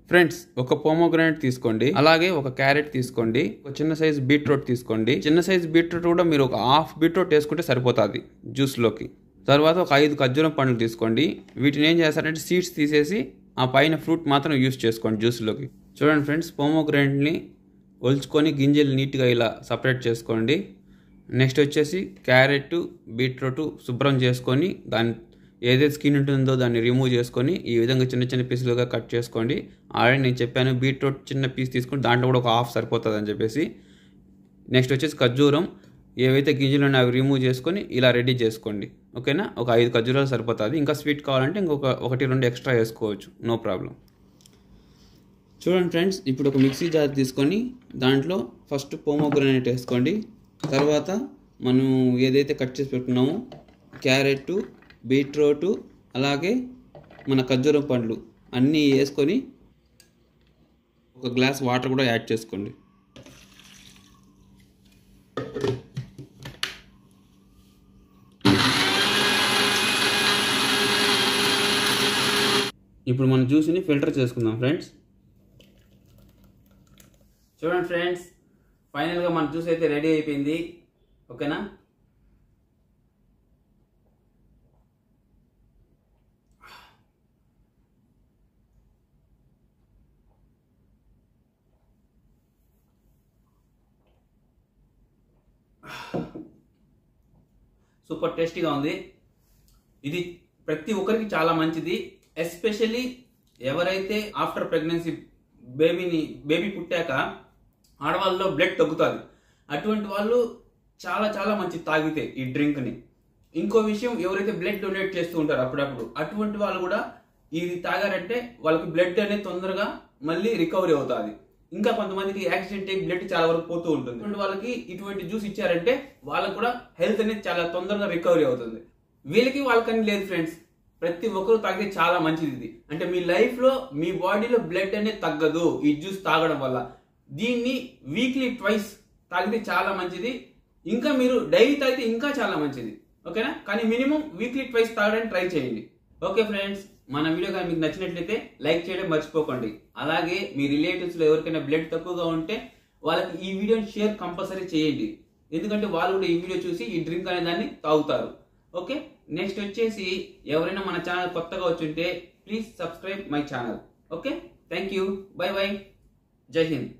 Friends, ఒక pomegranate తీసుకోండి, అలాగే ఒక క్యారెట్ తీసుకోండి, ఒక చిన్న సైజ్ బీట్రూట్ తీసుకోండి. చిన్న సైజ్ బీట్రూట్ కూడా మీరు ఒక హాఫ్ బీట్రూట్ వేసుకుంటే సరిపోతుంది జ్యూస్లోకి. తర్వాత ఒక 5 ఖర్జూరం పండ్లు తీసుకోండి. వీటిని ఏం చేస్తారంటే సీడ్స్ తీసేసి ఆ పైన ఫ్రూట్ మాత్రం యూస్ చేసుకోండి జ్యూస్లోకి. చూడండి ఫ్రెండ్స్, పోమోగ్రానేట్ని ఒలుచుకొని గింజలు నీట్గా ఇలా సపరేట్ చేసుకోండి. నెక్స్ట్ వచ్చేసి క్యారెట్, బీట్రూట్ శుభ్రం చేసుకొని దాని ఏదైతే స్కిన్ ఉంటుందో దాన్ని రిమూవ్ చేసుకొని ఈ విధంగా చిన్న చిన్న పీసులుగా కట్ చేసుకోండి. ఆల్రెడీ నేను చెప్పాను బీట్రూట్ చిన్న పీస్ తీసుకొని దాంట్లో కూడా ఒక హాఫ్ సరిపోతుంది అని చెప్పేసి. నెక్స్ట్ వచ్చేసి ఖర్జూరం, ఏవైతే గింజలు ఉన్నాయో అవి రిమూవ్ చేసుకొని ఇలా రెడీ చేసుకోండి. ఓకేనా, ఒక 5 ఖర్జూరాలు సరిపోతుంది. ఇంకా స్వీట్ కావాలంటే ఇంకొక 1-2 ఎక్స్ట్రా వేసుకోవచ్చు, నో ప్రాబ్లం. చూడండి ఫ్రెండ్స్, ఇప్పుడు ఒక మిక్సీ జార్ తీసుకొని దాంట్లో ఫస్ట్ పోమోగ్రానేట్ వేసుకోండి. తర్వాత మనం ఏదైతే కట్ చేసి పెట్టుకున్నామో క్యారెట్, బీట్రూట్, అలాగే మన ఖర్జూరం పండ్లు అన్నీ వేసుకొని ఒక గ్లాస్ వాటర్ కూడా యాడ్ చేసుకోండి. ఇప్పుడు మన జ్యూస్ని ఫిల్టర్ చేసుకుందాం ఫ్రెండ్స్. చూడండి ఫ్రెండ్స్, ఫైనల్గా మన జ్యూస్ అయితే రెడీ అయిపోయింది. ఓకేనా, సూపర్ టేస్టీగా ఉంది. ఇది ప్రతి ఒక్కరికి చాలా మంచిది. ఎస్పెషల్లీ ఎవరైతే ఆఫ్టర్ ప్రెగ్నెన్సీ బేబీ పుట్టాక ఆడవాళ్ళలో బ్లడ్ తగ్గుతుంది, అటువంటి వాళ్ళు చాలా చాలా మంచి తాగితే ఈ డ్రింక్ని. ఇంకో విషయం, ఎవరైతే బ్లడ్ డొనేట్ చేస్తూ ఉంటారో అప్పుడప్పుడు అటువంటి వాళ్ళు కూడా ఇది తాగారంటే వాళ్ళకి బ్లడ్ అనేది తొందరగా మళ్ళీ రికవరీ అవుతుంది. ఇంకా కొంతమందికి యాక్సిడెంట్ అయ్యి బ్లడ్ చాలా వరకు పోతూ ఉంటుంది. అటువంటి వాళ్ళకి ఇటువంటి జ్యూస్ ఇచ్చారంటే వాళ్ళకి కూడా హెల్త్ అనేది చాలా తొందరగా రికవరీ అవుతుంది. వీళ్ళకి వాళ్ళకని లేదు ఫ్రెండ్స్, ప్రతి ఒక్కరు తాగితే చాలా మంచిది ఇది. అంటే మీ లైఫ్లో మీ బాడీలో బ్లడ్ అనేది తగ్గదు ఈ జ్యూస్ తాగడం వల్ల. దీన్ని వీక్లీ ట్వైస్ తాగితే చాలా మంచిది. ఇంకా మీరు డైలీ తాగితే ఇంకా చాలా మంచిది. ఓకేనా, కానీ మినిమం వీక్లీ ట్వైస్ తాగడానికి ట్రై చేయండి. ఓకే ఫ్రెండ్స్, మన వీడియో కానీ మీకు నచ్చినట్లయితే లైక్ చేయడం మర్చిపోకండి. అలాగే మీ రిలేటివ్స్లో ఎవరికైనా బ్లడ్ తక్కువగా ఉంటే వాళ్ళకి ఈ వీడియోని షేర్ కంపల్సరీ చేయండి. ఎందుకంటే వాళ్ళు కూడా ఈ వీడియో చూసి ఈ డ్రింక్ అనే దాన్ని తాగుతారు. ఓకే, నెక్స్ట్ వచ్చేసి ఎవరైనా మన ఛానల్ కొత్తగా వచ్చుంటే please subscribe my channel. Okay, thank you, by by, జై హింద్.